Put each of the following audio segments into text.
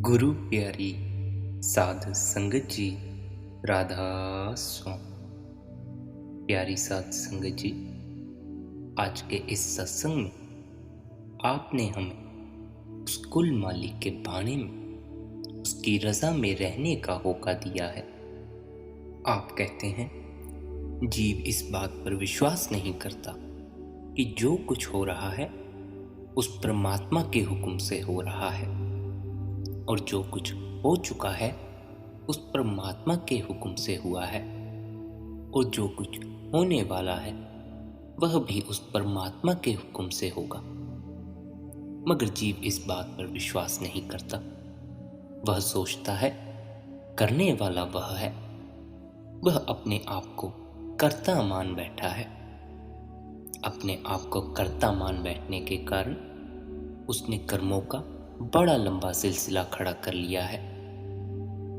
गुरु प्यारी साध संगत जी, राधा स्वामी। प्यारी साध संगत जी, आज के इस सत्संग में आपने हमें उस कुल मालिक के भाने में उसकी रजा में रहने का होका दिया है। आप कहते हैं जीव इस बात पर विश्वास नहीं करता कि जो कुछ हो रहा है उस परमात्मा के हुक्म से हो रहा है, और जो कुछ हो चुका है उस परमात्मा के हुक्म से हुआ है, और जो कुछ होने वाला है वह भी उस परमात्मा के हुक्म से होगा। मगर जीव इस बात पर विश्वास नहीं करता। वह सोचता है करने वाला वह है। वह अपने आप को कर्ता मान बैठा है। अपने आप को कर्ता मान बैठने के कारण उसने कर्मों का बड़ा लंबा सिलसिला खड़ा कर लिया है,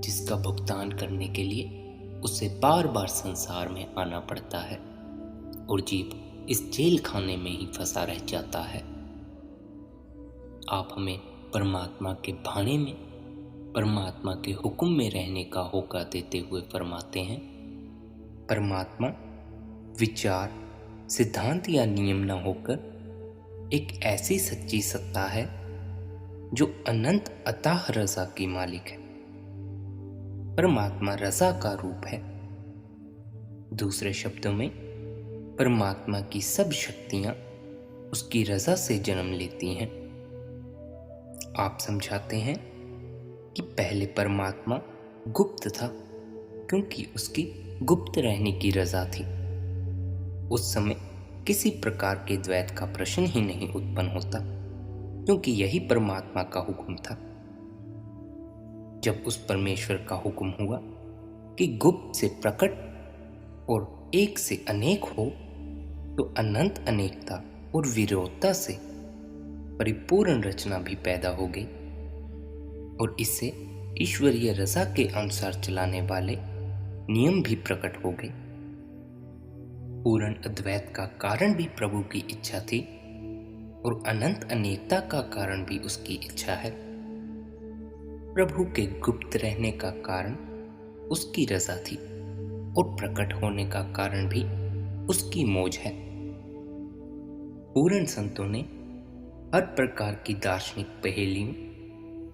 जिसका भुगतान करने के लिए उसे बार बार संसार में आना पड़ता है, और जीव इस जेल खाने में ही फंसा रह जाता है। आप हमें परमात्मा के भाने में परमात्मा के हुक्म में रहने का होका देते हुए फरमाते हैं, परमात्मा विचार, सिद्धांत या नियम न होकर एक ऐसी सच्ची सत्ता है जो अनंत अताह रजा की मालिक है। परमात्मा रजा का रूप है। दूसरे शब्दों में परमात्मा की सब शक्तियां उसकी रजा से जन्म लेती हैं। आप समझाते हैं कि पहले परमात्मा गुप्त था क्योंकि उसकी गुप्त रहने की रजा थी। उस समय किसी प्रकार के द्वैत का प्रश्न ही नहीं उत्पन्न होता, क्योंकि यही परमात्मा का हुक्म था। जब उस परमेश्वर का हुक्म हुआ कि गुप्त से प्रकट और एक से अनेक हो, तो अनंत अनेकता और विरोधता से परिपूर्ण रचना भी पैदा हो गई, और इससे ईश्वरीय रजा के अनुसार चलाने वाले नियम भी प्रकट हो गए। पूर्ण अद्वैत का कारण भी प्रभु की इच्छा थी, और अनंत अनेकता का कारण भी उसकी इच्छा है। प्रभु के गुप्त रहने का कारण उसकी रजा थी, और प्रकट होने का कारण भी उसकी मौज है। पूर्ण संतों ने हर प्रकार की दार्शनिक पहेलियों,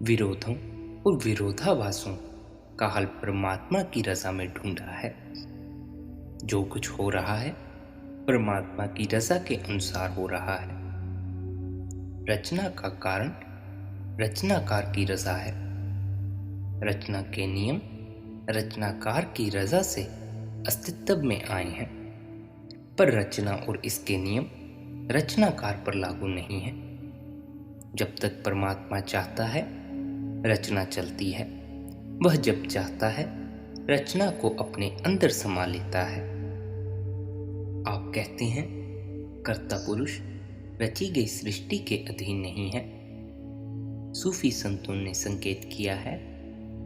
विरोधों और विरोधाभासों का हल परमात्मा की रजा में ढूंढा है। जो कुछ हो रहा है परमात्मा की रजा के अनुसार हो रहा है। रचना का कारण रचनाकार की रजा है। रचना के नियम रचनाकार की रजा से अस्तित्व में आए हैं, पर रचना और इसके नियम रचनाकार पर लागू नहीं है। जब तक परमात्मा चाहता है रचना चलती है। वह जब चाहता है रचना को अपने अंदर समा लेता है। आप कहते हैं कर्ता पुरुष रची गई सृष्टि के अधीन नहीं है। सूफी संतों ने संकेत किया है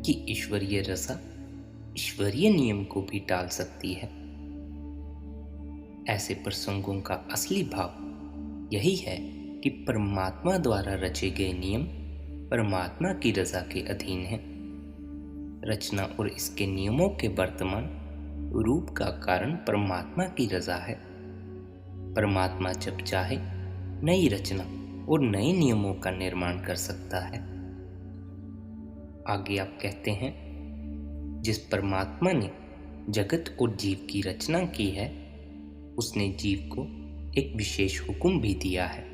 कि ईश्वरीय रजा ईश्वरीय नियम को भी टाल सकती है। ऐसे प्रसंगों का असली भाव यही है कि परमात्मा द्वारा रचे गए नियम परमात्मा की रजा के अधीन हैं। रचना और इसके नियमों के वर्तमान रूप का कारण परमात्मा की रजा है। परमात्मा जब चाहे नई रचना और नए नियमों का निर्माण कर सकता है। आगे आप कहते हैं जिस परमात्मा ने जगत और जीव की रचना की है, उसने जीव को एक विशेष हुक्म भी दिया है।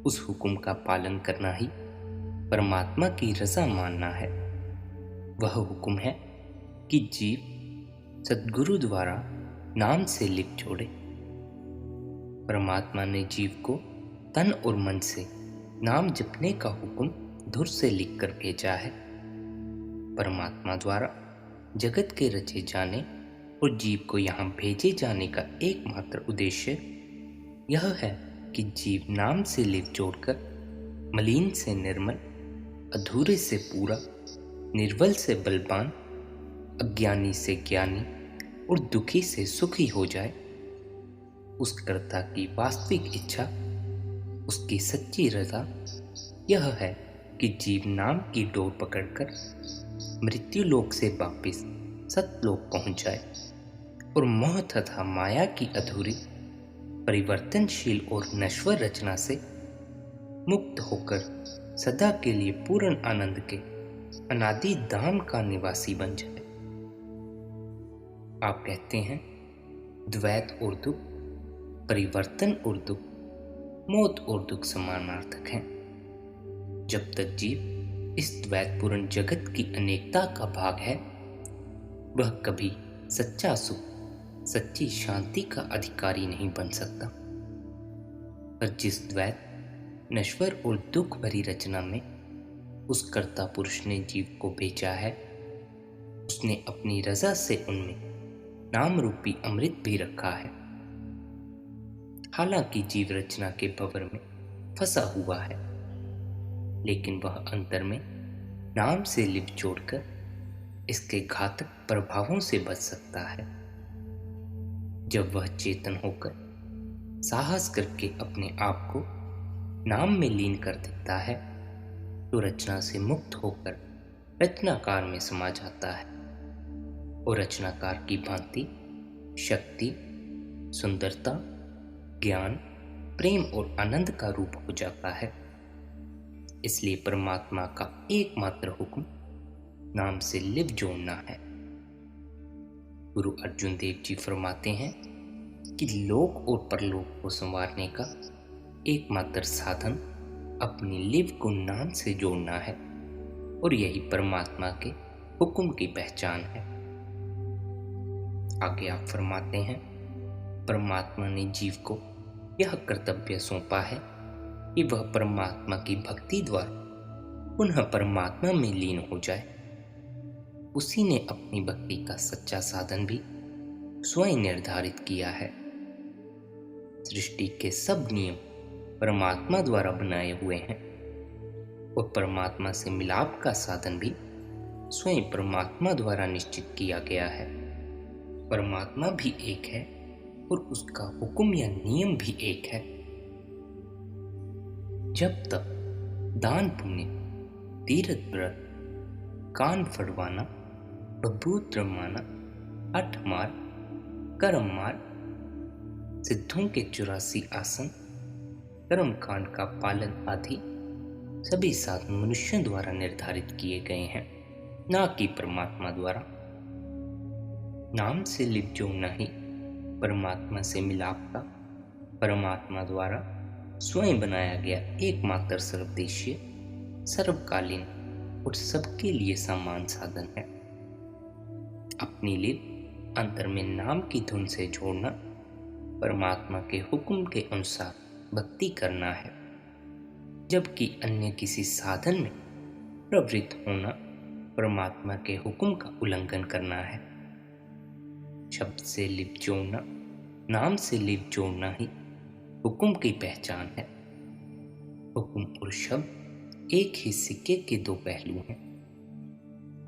उस हुक्म का पालन करना ही परमात्मा की रजा मानना है। वह हुक्म है कि जीव सद्गुरु द्वारा नाम से लिप जोड़े। परमात्मा ने जीव को तन और मन से नाम जपने का हुक्म धुर से लिखकर भेजा है। परमात्मा द्वारा जगत के रचे जाने और जीव को यहाँ भेजे जाने का एकमात्र उद्देश्य यह है कि जीव नाम से लिप जोड़कर मलिन से निर्मल, अधूरे से पूरा, निर्बल से बलवान, अज्ञानी से ज्ञानी और दुखी से सुखी हो जाए। उस कर्ता की वास्तविक इच्छा, उसकी सच्ची रजा यह है कि जीव नाम की डोर पकड़कर मृत्यु लोक से वापिस सतलोक पहुंच जाए और मोह तथा माया की अधूरी परिवर्तनशील और नश्वर रचना से मुक्त होकर सदा के लिए पूर्ण आनंद के अनादि धाम का निवासी बन जाए। आप कहते हैं द्वैत और दुख, परिवर्तन और दुख, मौत और दुख समानार्थक हैं। जब तक जीव इस द्वैतपूर्ण जगत की अनेकता का भाग है, वह कभी सच्चा सुख, सच्ची शांति का अधिकारी नहीं बन सकता। पर जिस द्वैत, नश्वर और दुख भरी रचना में उस कर्ता पुरुष ने जीव को भेजा है, उसने अपनी रजा से उनमें नाम रूपी अमृत भी रखा है। हालांकि जीव रचना के भंवर में फंसा हुआ है, लेकिन वह अंतर में नाम से लिप जोड़कर इसके घातक प्रभावों से बच सकता है। जब वह चेतन होकर साहस करके अपने आप को नाम में लीन कर देता है, तो रचना से मुक्त होकर रचनाकार में समा जाता है और रचनाकार की भांति शक्ति, सुंदरता, ज्ञान, प्रेम और आनंद का रूप हो जाता है। इसलिए परमात्मा का एकमात्र हुक्म नाम से लिप जोड़ना है। गुरु अर्जुन देव जी फरमाते हैं कि लोक और परलोक को संवारने का एकमात्र साधन अपनी लिप को नाम से जोड़ना है और यही परमात्मा के हुक्म की पहचान है। आगे आप फरमाते हैं, परमात्मा ने जीव को यह कर्तव्य सौंपा है कि वह परमात्मा की भक्ति द्वारा पुनः परमात्मा में लीन हो जाए। उसी ने अपनी भक्ति का सच्चा साधन भी स्वयं निर्धारित किया है। सृष्टि के सब नियम परमात्मा द्वारा बनाए हुए हैं और परमात्मा से मिलाप का साधन भी स्वयं परमात्मा द्वारा निश्चित किया गया है। परमात्मा भी एक है और उसका हुक्म या नियम भी एक है। जब तक दान पुण्य, तीर्थ व्रत, कान फड़वाना, बबूत रमाना, हठ मार, कर्म मार, सिद्धों के 84 आसन, कर्म कांड का पालन आदि सभी साधन मनुष्यों द्वारा निर्धारित किए गए हैं, ना कि परमात्मा द्वारा। नाम से लिप जोड़ना ही परमात्मा से मिलाप का परमात्मा द्वारा स्वयं बनाया गया एकमात्र सर्वदेशीय, सर्वकालीन और सबके लिए समान साधन है। अपनी लिप अंतर में नाम की धुन से जोड़ना परमात्मा के हुक्म के अनुसार भक्ति करना है, जबकि अन्य किसी साधन में प्रवृत्त होना परमात्मा के हुक्म का उल्लंघन करना है। शब्द से लिप जोड़ना, नाम से लिप जोड़ना ही हुक्म की पहचान है। हुक्म और शब्द एक ही सिक्के के दो पहलू हैं।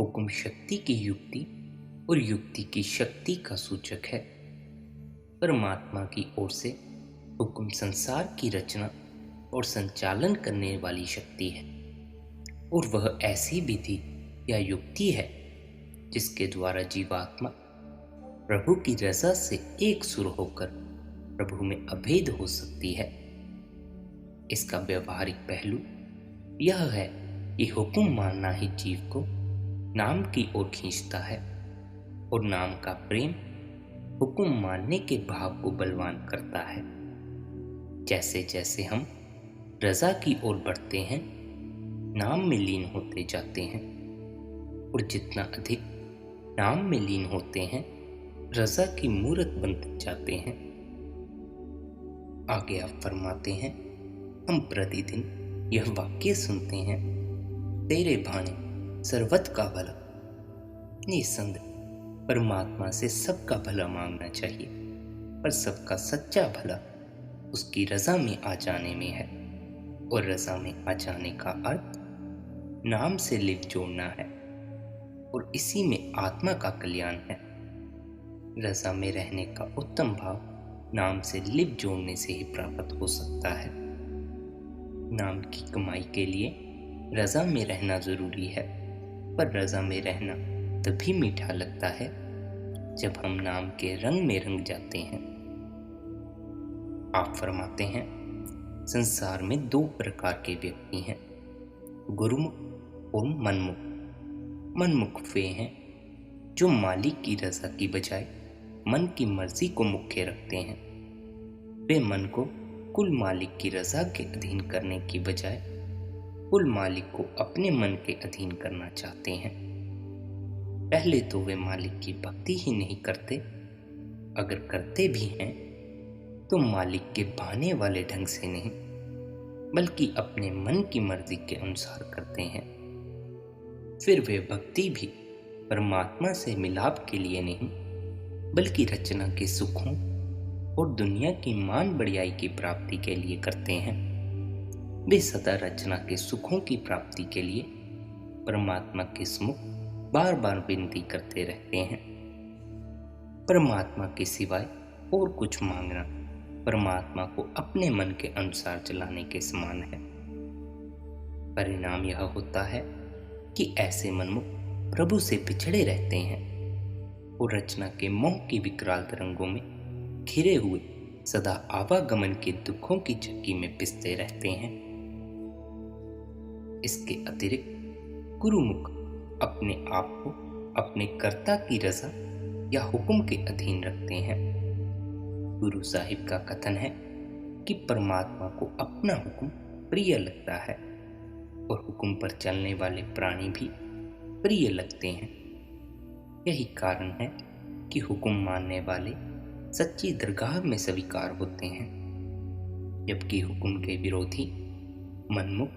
हुक्म शक्ति की युक्ति और युक्ति की शक्ति का सूचक है। परमात्मा की ओर से हुक्म संसार की रचना और संचालन करने वाली शक्ति है और वह ऐसी विधि या युक्ति है जिसके द्वारा जीवात्मा प्रभु की रजा से एक सुर होकर प्रभु में अभेद हो सकती है। इसका व्यवहारिक पहलू यह है कि हुक्म मानना ही जीव को नाम की ओर खींचता है और नाम का प्रेम हुक्म मानने के भाव को बलवान करता है। जैसे जैसे हम रजा की ओर बढ़ते हैं, नाम में लीन होते जाते हैं और जितना अधिक नाम में लीन होते हैं, रजा की मूरत बनते जाते हैं। आगे आप फरमाते हैं, हम प्रतिदिन यह वाक्य सुनते हैं, तेरे भाने सर्वत का भला। निसंदेह परमात्मा से सबका भला मांगना चाहिए, पर सबका सच्चा भला उसकी रजा में आ जाने में है और रजा में आ जाने का अर्थ नाम से लिप जोड़ना है और इसी में आत्मा का कल्याण है। रजा में रहने का उत्तम भाव नाम से लिप जोड़ने से ही प्राप्त हो सकता है। नाम की कमाई के लिए रज़ा में रहना ज़रूरी है, पर रज़ा में रहना तभी मीठा लगता है जब हम नाम के रंग में रंग जाते हैं। आप फरमाते हैं, संसार में दो प्रकार के व्यक्ति हैं, गुरुमुख और मनमुख। मनमुख वे हैं जो मालिक की रज़ा की बजाय मन की मर्जी को मुख्य रखते हैं। वे मन को कुल मालिक की रज़ा के अधीन करने की बजाय कुल मालिक को अपने मन के अधीन करना चाहते हैं। पहले तो वे मालिक की भक्ति ही नहीं करते, अगर करते भी हैं तो मालिक के भाने वाले ढंग से नहीं, बल्कि अपने मन की मर्जी के अनुसार करते हैं। फिर वे भक्ति भी परमात्मा से मिलाप के लिए नहीं, बल्कि रचना के सुखों और दुनिया की मान बढ़ियाई की प्राप्ति के लिए करते हैं। वे सदा रचना के सुखों की प्राप्ति के लिए परमात्मा के सम्मुख बार बार विनती करते रहते हैं। परमात्मा के सिवाय और कुछ मांगना परमात्मा को अपने मन के अनुसार चलाने के समान है। परिणाम यह होता है कि ऐसे मनमुख प्रभु से बिछड़े रहते हैं और रचना के मोह की विकराल तरंगों में घिरे हुए सदा आवागमन के दुखों की चक्की में पिसते रहते हैं। इसके अतिरिक्त गुरुमुख अपने आप को अपने कर्ता की रजा या हुक्म के अधीन रखते हैं। गुरु साहिब का कथन है कि परमात्मा को अपना हुक्म प्रिय लगता है और हुक्म पर चलने वाले प्राणी भी प्रिय लगते हैं। यही कारण है कि हुक्म मानने वाले सच्ची दरगाह में स्वीकार होते हैं, जबकि हुक्म के विरोधी मनमुख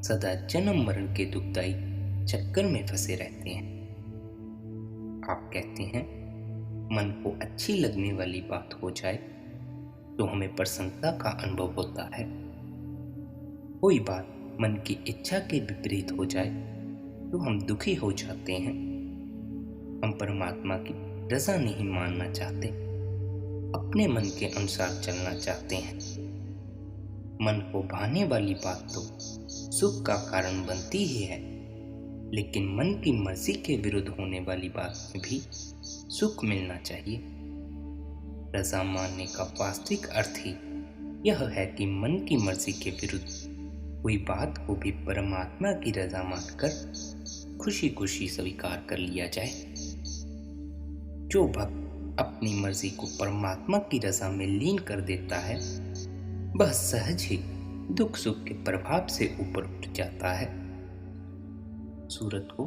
सदा जन्म मरण के दुखदायी चक्कर में फंसे रहते हैं। आप कहते हैं, मन को अच्छी लगने वाली बात हो जाए तो हमें प्रसन्नता का अनुभव होता है। कोई बात मन की इच्छा के विपरीत हो जाए तो हम दुखी हो जाते हैं। हम परमात्मा की रजा नहीं मानना चाहते, अपने मन के अनुसार चलना चाहते हैं। मन को भाने वाली बात तो सुख का कारण बनती ही है, लेकिन मन की मर्जी के विरुद्ध होने वाली बात में भी सुख मिलना चाहिए। रजा मानने का वास्तविक अर्थ ही यह है कि मन की मर्जी के विरुद्ध कोई बात को भी परमात्मा की रजा मानकर खुशी खुशी स्वीकार कर लिया जाए। जो भक्त अपनी मर्जी को परमात्मा की रजा में लीन कर देता है, वह सहज ही दुख सुख के प्रभाव से ऊपर उठ जाता है। सूरत को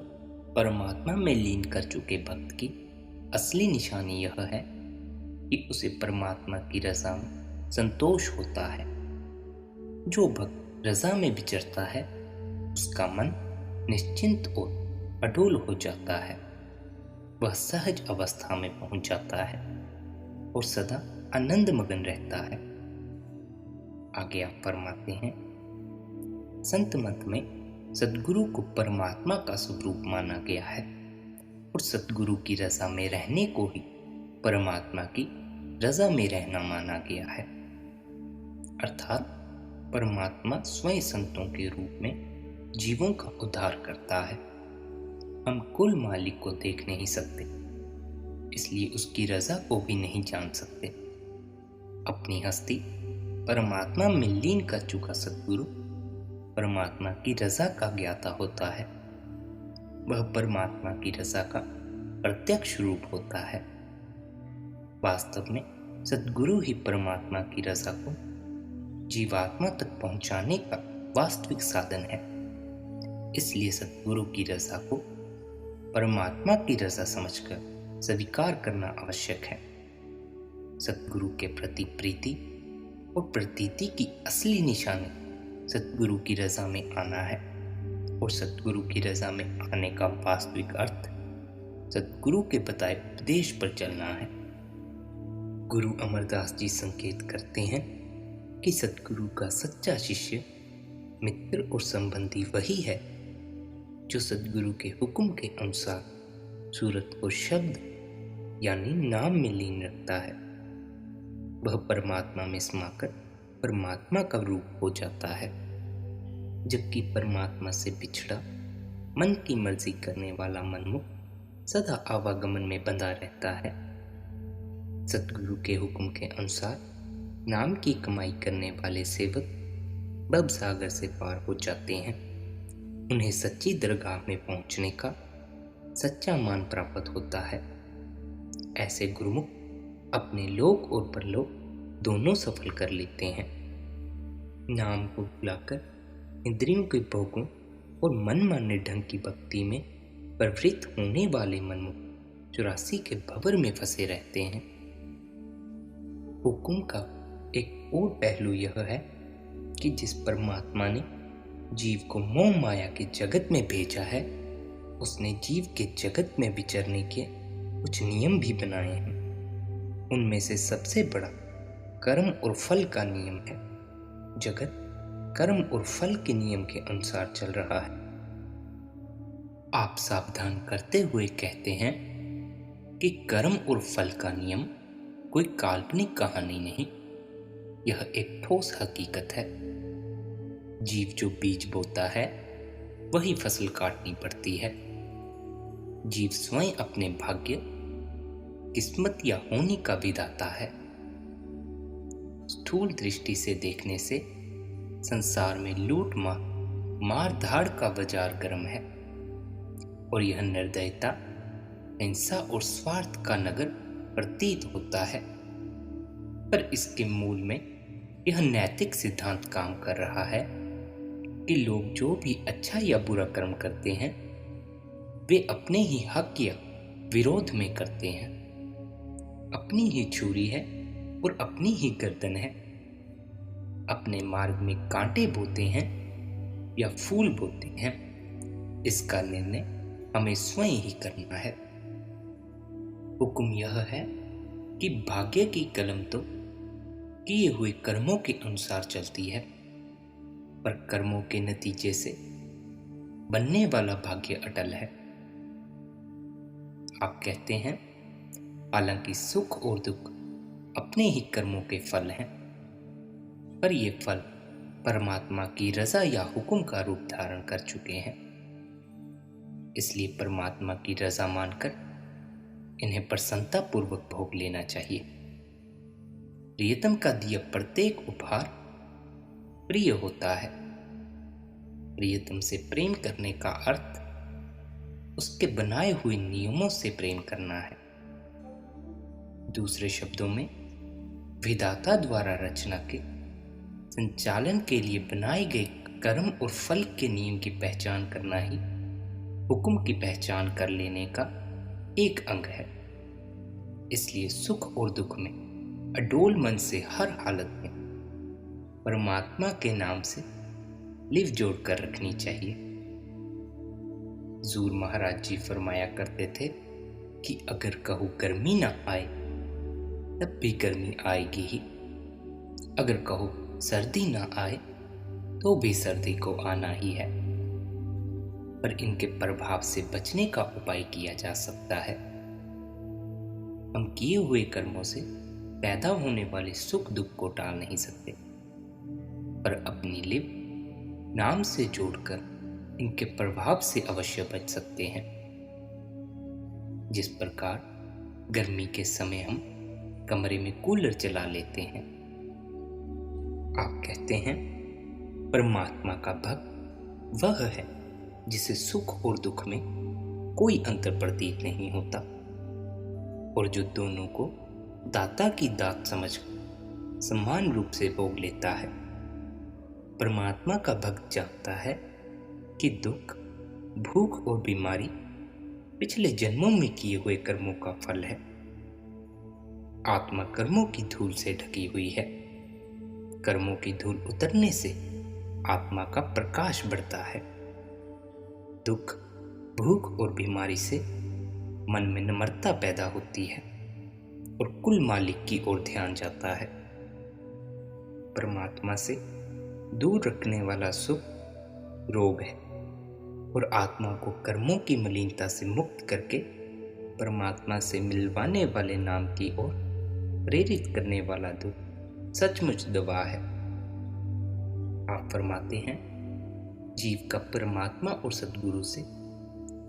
परमात्मा में लीन कर चुके भक्त की असली निशानी यह है कि उसे परमात्मा की रजा में संतोष होता है। जो भक्त रजा में विचरता है, उसका मन निश्चिंत और अडोल हो जाता है। वह सहज अवस्था में पहुंच जाता है और सदा आनंद मगन रहता है। आगे आप फरमाते हैं, संत मत में सद्गुरु को परमात्मा का स्वरूप माना गया है और सद्गुरु की रजा में रहने को ही परमात्मा की रजा में रहना माना गया है। अर्थात परमात्मा स्वयं संतों के रूप में जीवों का उद्धार करता है। हम कुल मालिक को देख नहीं सकते, इसलिए उसकी रजा को भी नहीं जान सकते। अपनी हस्ती परमात्मा में लीन कर चुका सद्गुरु परमात्मा की रजा का ज्ञाता होता है। वह परमात्मा की रजा का प्रत्यक्ष रूप होता है। वास्तव में सद्गुरु ही परमात्मा की रजा को जीवात्मा तक पहुंचाने का वास्तविक साधन है। इसलिए सद्गुरु की रजा को परमात्मा की रजा समझकर स्वीकार करना आवश्यक है। सद्गुरु के प्रति प्रीति और प्रतीति की असली निशानी सद्गुरु की रजा में आना है और सद्गुरु की रजा में आने का वास्तविक अर्थ सद्गुरु के बताए उपदेश पर चलना है। गुरु अमरदास जी संकेत करते हैं कि सद्गुरु का सच्चा शिष्य, मित्र और संबंधी वही है जो सद्गुरु के हुक्म के अनुसार सूरत को शब्द यानी नाम में लीन रखता है। वह परमात्मा में समाकर परमात्मा का रूप हो जाता है। जबकि परमात्मा से बिछड़ा मन की मर्जी करने वाला मनमुख सदा आवागमन में बंधा रहता है। सतगुरु के हुक्म के अनुसार नाम की कमाई करने वाले सेवक भव सागर से पार हो जाते हैं। उन्हें सच्ची दरगाह में पहुंचने का सच्चा मान प्राप्त होता है। ऐसे गुरुमुख अपने लोक और परलोक दोनों सफल कर लेते हैं। नाम को भुलाकर इंद्रियों के भोगों और मनमाने ढंग की भक्ति में प्रवृत्त होने वाले मनमुख 84 के भंवर में फंसे रहते हैं। हुक्म का एक और पहलू यह है कि जिस परमात्मा ने जीव को मोह माया के जगत में भेजा है, उसने जीव के जगत में विचरने के कुछ नियम भी बनाए हैं। उनमें से सबसे बड़ा कर्म और फल का नियम है। जगत कर्म और फल के नियम के अनुसार चल रहा है। आप सावधान करते हुए कहते हैं कि कर्म और फल का नियम कोई काल्पनिक कहानी नहीं, यह एक ठोस हकीकत है। जीव जो बीज बोता है वही फसल काटनी पड़ती है। जीव स्वयं अपने भाग्य, किस्मत या होने का विधाता है। स्थूल दृष्टि से देखने से संसार में लूट मार धाड़ का बाजार गर्म है और यह निर्दयता, हिंसा और स्वार्थ का नगर प्रतीत होता है। पर इसके मूल में यह नैतिक सिद्धांत काम कर रहा है कि लोग जो भी अच्छा या बुरा कर्म करते हैं वे अपने ही हक या विरोध में करते हैं। अपनी ही छुरी है और अपनी ही गर्दन है। अपने मार्ग में कांटे बोते हैं या फूल बोते हैं, इसका निर्णय हमें स्वयं ही करना है। हुक्म यह है कि भाग्य की कलम तो किए हुए कर्मों के अनुसार चलती है, पर कर्मों के नतीजे से बनने वाला भाग्य अटल है। आप कहते हैं, हालांकि सुख और दुख अपने ही कर्मों के फल हैं, पर ये फल परमात्मा की रजा या हुक्म का रूप धारण कर चुके हैं। इसलिए परमात्मा की रजा मानकर इन्हें प्रसन्नता पूर्वक भोग लेना चाहिए। प्रियतम का दिया प्रत्येक उपहार प्रिय होता है। प्रियतम से प्रेम करने का अर्थ उसके बनाए हुए नियमों से प्रेम करना है। दूसरे शब्दों में, विधाता द्वारा रचना के संचालन के लिए बनाए गए कर्म और फल के नियम की पहचान करना ही हुक्म की पहचान कर लेने का एक अंग है। इसलिए सुख और दुख में अडोल मन से हर हालत में परमात्मा के नाम से लिव जोड़ कर रखनी चाहिए। जूर महाराज जी फरमाया करते थे कि अगर कहूँ गर्मी ना आए तब भी गर्मी आएगी ही, अगर कहो सर्दी ना आए तो भी सर्दी को आना ही है। पर इनके प्रभाव से बचने का उपाय किया जा सकता है। हम किए हुए कर्मों से पैदा होने वाले सुख दुख को टाल नहीं सकते, पर अपनी लिप नाम से जोड़कर इनके प्रभाव से अवश्य बच सकते हैं। जिस प्रकार गर्मी के समय हम कमरे में कूलर चला लेते हैं। आप कहते हैं, परमात्मा का भक्त वह है जिसे सुख और दुख में कोई अंतर प्रतीत नहीं होता और जो दोनों को दाता की दात समझ समान रूप से भोग लेता है। परमात्मा का भक्त जानता है कि दुख, भूख और बीमारी पिछले जन्मों में किए हुए कर्मों का फल है। आत्मा कर्मों की धूल से ढकी हुई है। कर्मों की धूल उतरने से आत्मा का प्रकाश बढ़ता है। दुख, भूख और बीमारी से मन में नम्रता पैदा होती है और कुल मालिक की ओर ध्यान जाता है। परमात्मा से दूर रखने वाला सुख रोग है और आत्मा को कर्मों की मलिनता से मुक्त करके परमात्मा से मिलवाने वाले नाम की ओर प्रेरित करने वाला दुख सचमुच दवा है। आप फरमाते हैं, जीव का परमात्मा और सद्गुरु से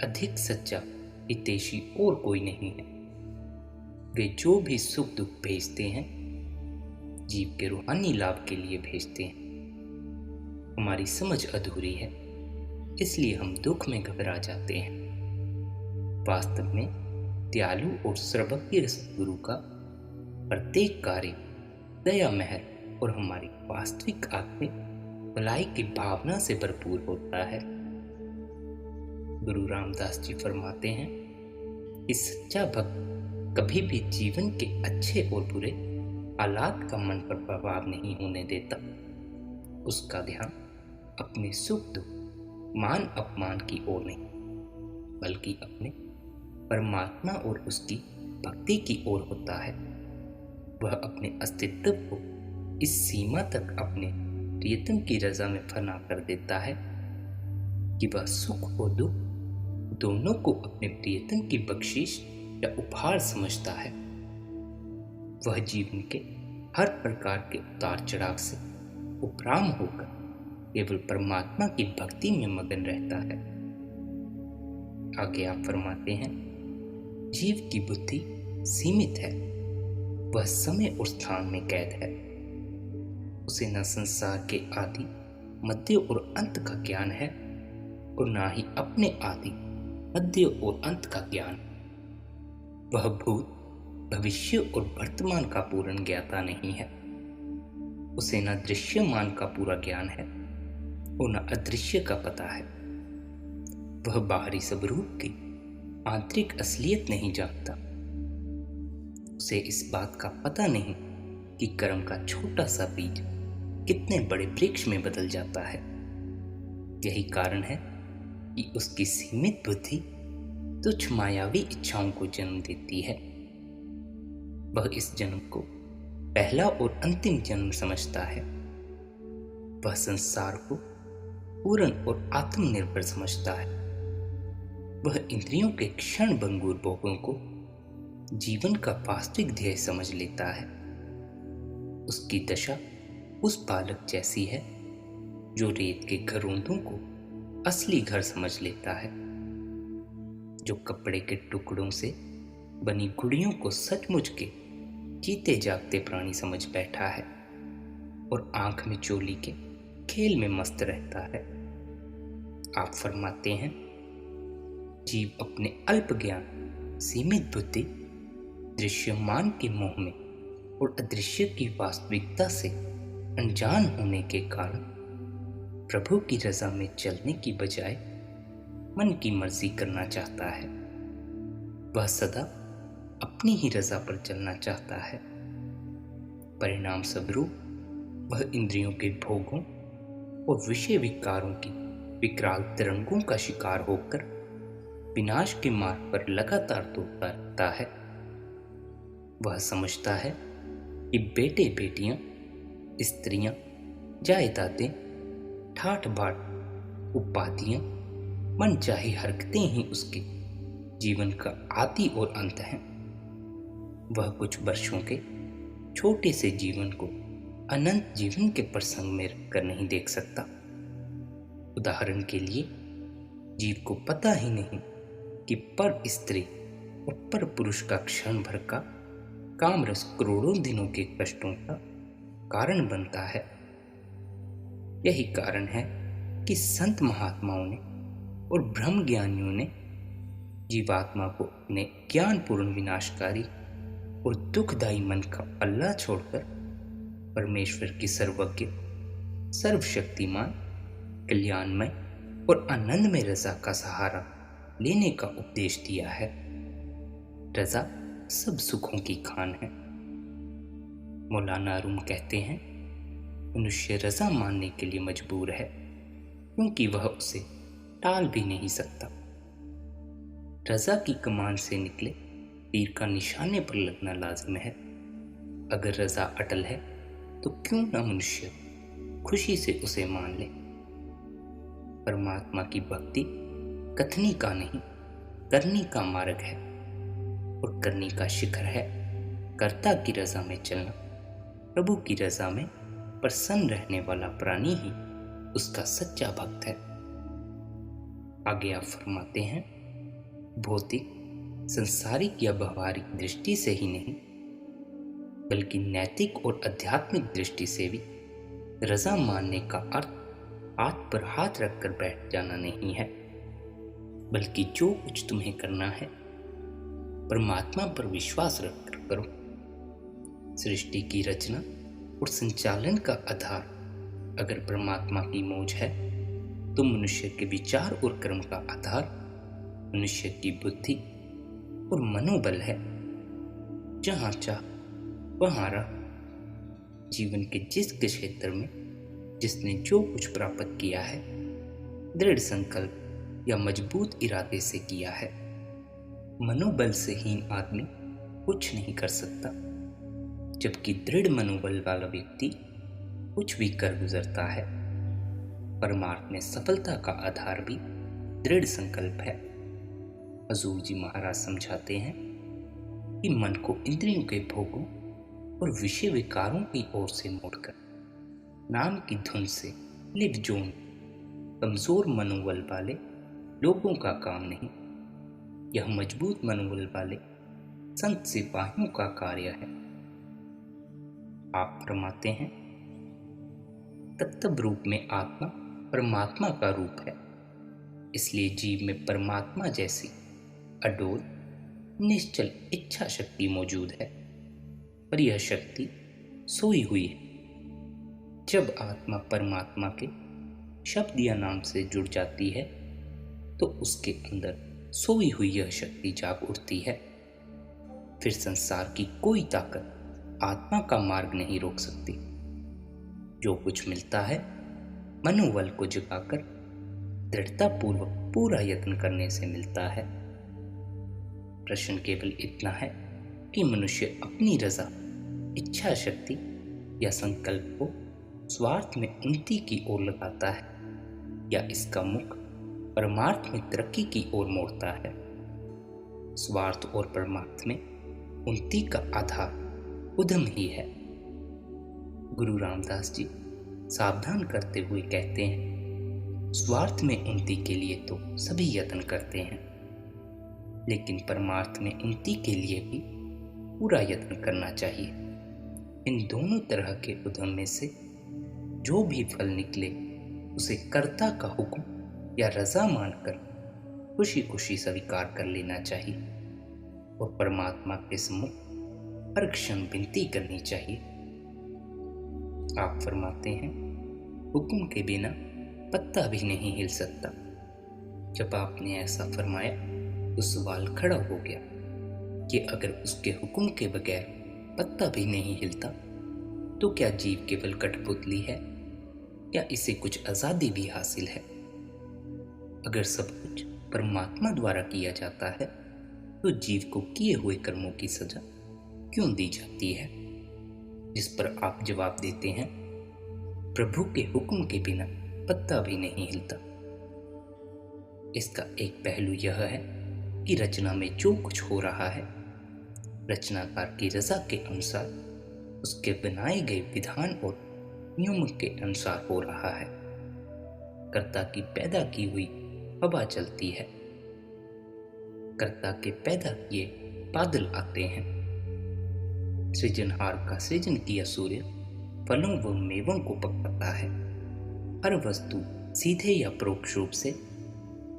अधिक सच्चा हितैषी और कोई नहीं है। वे जो भी सुख दुख भेजते हैं, जीव के रूहानी लाभ के लिए भेजते हैं। हमारी समझ अधूरी है, इसलिए हम दुख में घबरा जाते हैं। वास्तव में दयालु और सर्वज्ञ सद्गुरु का प्रत्येक कार्य दया, मेहर और हमारी वास्तविक आत्मिक भलाई की भावना से भरपूर होता है। गुरु रामदास जी फरमाते हैं कि सच्चा भक्त कभी भी जीवन के अच्छे और बुरे हालात का मन पर प्रभाव नहीं होने देता। उसका ध्यान अपने सुख दुख, मान अपमान की ओर नहीं, बल्कि अपने परमात्मा और उसकी भक्ति की ओर होता है। वह अपने अस्तित्व को इस सीमा तक अपने प्रियतम की रजा में फना कर देता है कि वह सुख और दुख दोनों को अपने प्रियतम की बख्शिश या उपहार समझता है। वह जीवन के हर प्रकार के उतार चढ़ाव से उपराम होकर केवल परमात्मा की भक्ति में मगन रहता है। आगे आप फरमाते हैं, जीव की बुद्धि सीमित है, वह समय और स्थान में कैद है। उसे न संसार के आदि, मध्य और अंत का ज्ञान है और ना ही अपने आदि, मध्य और अंत का ज्ञान। वह भूत, भविष्य और वर्तमान का पूर्ण ज्ञाता नहीं है। उसे न दृश्यमान का पूरा ज्ञान है और न अदृश्य का पता है। वह बाहरी स्वरूप की आंतरिक असलियत नहीं जानता। उसे इस बात का पता नहीं कि कर्म का छोटा सा बीज कितने बड़े वृक्ष में बदल जाता है। यही कारण है कि उसकी सीमित बुद्धि तुच्छ मायावी इच्छाओं को जन्म देती है। वह इस जन्म को पहला और अंतिम जन्म समझता है। वह संसार को पूर्ण और आत्मनिर्भर समझता है। वह इंद्रियों के क्षण भंगुर भोगों को जीवन का वास्तविक ध्येय समझ लेता है। उसकी दशा उस बालक जैसी है जो रेत के घरोंदों को असली घर समझ लेता है, जो कपड़े के टुकड़ों से बनी गुड़ियों को सचमुच के जीते जागते प्राणी समझ बैठा है और आंख में चोली के खेल में मस्त रहता है। आप फरमाते हैं, जीव अपने अल्प ज्ञान, सीमित बुद्धि, दृश्यमान के मोह में और अदृश्य की वास्तविकता से अनजान होने के कारण प्रभु की रजा में चलने की बजाय मन की मर्जी करना चाहता है। वह सदा अपनी ही रजा पर चलना चाहता है। परिणाम स्वरूप वह इंद्रियों के भोगों और विषय विकारों की विकराल तरंगों का शिकार होकर विनाश के मार्ग पर लगातार दौड़ता रहता है। वह समझता है कि बेटे बेटियां, स्त्रियां, जायदादें, ठाठ बाट, उपाधियां, मनचाही हरकतें ही उसके जीवन का आदि और अंत हैं। वह कुछ वर्षों के छोटे से जीवन को अनंत जीवन के प्रसंग में रखकर नहीं देख सकता। उदाहरण के लिए, जीव को पता ही नहीं कि पर स्त्री और पर पुरुष का क्षण भर का काम रस करोड़ों दिनों के कष्टों का कारण बनता है। यही कारण है कि संत महात्माओं ने और ब्रह्म ज्ञानियों ने जीवात्मा को अपने ज्ञानपूर्ण विनाशकारी और दुखदायी मन का पल्ला छोड़कर परमेश्वर की सर्वज्ञ, सर्वशक्तिमान, कल्याणमय और आनंदमय रजा का सहारा लेने का उपदेश दिया है। रजा सब सुखों की खान है। मौलाना रूम कहते हैं, मनुष्य रजा मानने के लिए मजबूर है क्योंकि वह उसे टाल भी नहीं सकता। रजा की कमान से निकले तीर का निशाने पर लगना लाजिम है। अगर रजा अटल है तो क्यों ना मनुष्य खुशी से उसे मान ले। परमात्मा की भक्ति कथनी का नहीं, करनी का मार्ग है और करनी का शिखर है कर्ता की रजा में चलना। प्रभु की रजा में प्रसन्न रहने वाला प्राणी ही उसका सच्चा भक्त है। आगे आप फरमाते हैं, भौतिक, संसारिक या व्यवहारिक दृष्टि से ही नहीं बल्कि नैतिक और आध्यात्मिक दृष्टि से भी रजा मानने का अर्थ हाथ पर हाथ रखकर बैठ जाना नहीं है, बल्कि जो कुछ तुम्हें करना है परमात्मा पर विश्वास रखकर करो। सृष्टि की रचना और संचालन का आधार अगर परमात्मा की मौज है तो मनुष्य के विचार और कर्म का आधार मनुष्य की बुद्धि और मनोबल है। जहां चाह वहां रह। जीवन के जिस क्षेत्र में जिसने जो कुछ प्राप्त किया है दृढ़ संकल्प या मजबूत इरादे से किया है। मनोबल से हीन आदमी कुछ नहीं कर सकता, जबकि दृढ़ मनोबल वाला व्यक्ति कुछ भी कर गुजरता है। परमार्थ में सफलता का आधार भी दृढ़ संकल्प है। हजूर जी महाराज समझाते हैं कि मन को इंद्रियों के भोगों और विषय विकारों की ओर से मोड़कर नाम की धुन से निर्जोन कमजोर मनोबल वाले लोगों का काम नहीं, यह मजबूत मनोबल वाले संत सिपाहियों का कार्य है। आप फरमाते हैं, तत्व रूप में आत्मा परमात्मा का रूप है, इसलिए जीव में परमात्मा जैसी अडोल निश्चल इच्छा शक्ति मौजूद है, पर यह शक्ति सोई हुई है। जब आत्मा परमात्मा के शब्द या नाम से जुड़ जाती है तो उसके अंदर सोई हुई यह शक्ति जाग उठती है। फिर संसार की कोई ताकत आत्मा का मार्ग नहीं रोक सकती। जो कुछ मिलता है मनोबल को जगाकर दृढ़तापूर्वक पूरा यत्न करने से मिलता है। प्रश्न केवल इतना है कि मनुष्य अपनी रजा, इच्छा शक्ति या संकल्प को स्वार्थ में उन्नति की ओर लगाता है या इसका मुख परमार्थ में तरक्की की ओर मोड़ता है। स्वार्थ और परमार्थ में उन्नति का आधार उद्यम ही है। गुरु रामदास जी सावधान करते हुए कहते हैं, स्वार्थ में उन्नति के लिए तो सभी यत्न करते हैं, लेकिन परमार्थ में उन्नति के लिए भी पूरा यत्न करना चाहिए। इन दोनों तरह के उद्यम में से जो भी फल निकले उसे कर्ता का हुक्म या रजा मानकर खुशी खुशी स्वीकार कर लेना चाहिए और परमात्मा के सम्मुख हर क्षण विनती करनी चाहिए। आप फरमाते हैं, हुक्म के बिना पत्ता भी नहीं हिल सकता। जब आपने ऐसा फरमाया तो सवाल खड़ा हो गया कि अगर उसके हुक्म के बगैर पत्ता भी नहीं हिलता तो क्या जीव केवल कठपुतली है या इसे कुछ आजादी भी हासिल है? अगर सब कुछ परमात्मा द्वारा किया जाता है तो जीव को किए हुए कर्मों की सजा क्यों दी जाती है? जिस पर आप जवाब देते हैं, प्रभु के हुक्म के बिना पत्ता भी नहीं हिलता। इसका एक पहलू यह है कि रचना में जो कुछ हो रहा है रचनाकार की रजा के अनुसार, उसके बनाए गए विधान और नियम के अनुसार हो रहा है। कर्ता की पैदा की हुई हवा चलती है, कर्ता के पैदा किए बादल आते हैं, सृजनहार का सृजन किया सूर्य फलों व मेवों को पकाता है। हर वस्तु सीधे या परोक्ष रूप से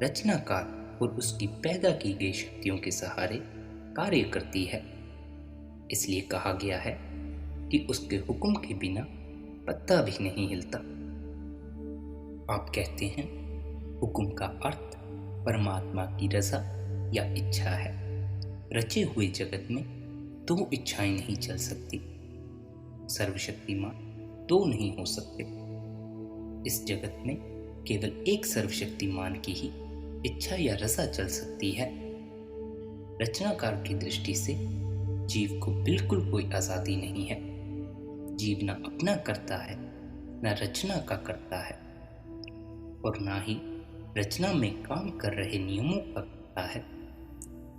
रचनाकार और उसकी पैदा की गई शक्तियों के सहारे कार्य करती है। इसलिए कहा गया है कि उसके हुक्म के बिना पत्ता भी नहीं हिलता। आप कहते हैं, हुक्म का अर्थ परमात्मा की रजा या इच्छा है। रचे हुए जगत में दो इच्छाएं नहीं चल सकती, सर्वशक्तिमान दो नहीं हो सकते। इस जगत में केवल एक सर्वशक्तिमान की ही इच्छा या रजा चल सकती है। रचनाकार की दृष्टि से जीव को बिल्कुल कोई आजादी नहीं है। जीव न अपना करता है, न रचना का करता है, और ना ही रचना में काम कर रहे नियमों का करता है।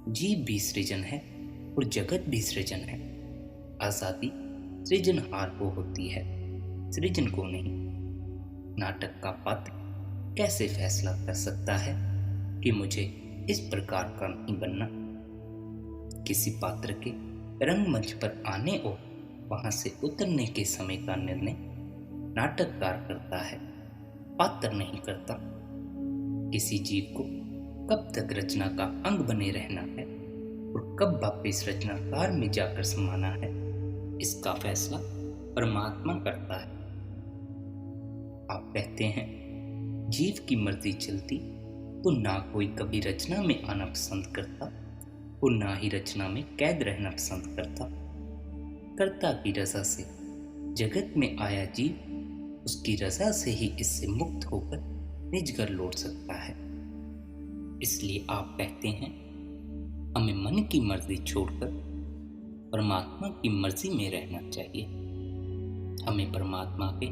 जीव भी सृजन है और जगत भी सृजन है। आजादी सृजनहार को होती है, सृजन को नहीं। नाटक का पात्र कैसे फैसला कर सकता है कि मुझे इस प्रकार का नहीं बनना। किसी पात्र के रंगमंच पर आने और वहां से उतरने के समय का निर्णय नाटककार करता है, पात्र नहीं करता। किसी जीव को कब तक रचना का अंग बने रहना है और कब वापिस रचनाकार में जाकर समाना है, इसका फैसला परमात्मा करता है। आप कहते हैं जीव की मर्जी चलती तो ना कोई कभी रचना में आना पसंद करता और ना ही रचना में कैद रहना पसंद करता। कर्ता की रजा से जगत में आया जीव उसकी रजा से ही इससे मुक्त होकर निज घर लौट सकता है। इसलिए आप कहते हैं हमें मन की मर्जी छोड़कर परमात्मा की मर्जी में रहना चाहिए। हमें परमात्मा के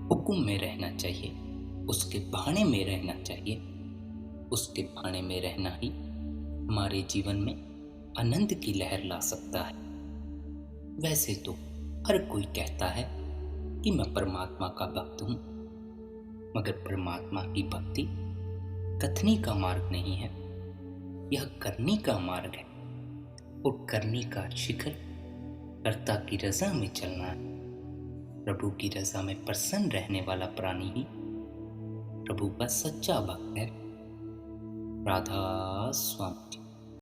हुक्म में रहना चाहिए, उसके भाने में रहना चाहिए। उसके भाने में रहना ही हमारे जीवन में आनंद की लहर ला सकता है। वैसे तो हर कोई कहता है कि मैं परमात्मा का भक्त हूं, मगर परमात्मा की भक्ति कथनी का मार्ग नहीं है, यह करनी का मार्ग है। और करनी का शिखर कर्ता की रजा में चलना है। प्रभु की रजा में प्रसन्न रहने वाला प्राणी ही प्रभु का सच्चा भक्त है। राधा स्वामी।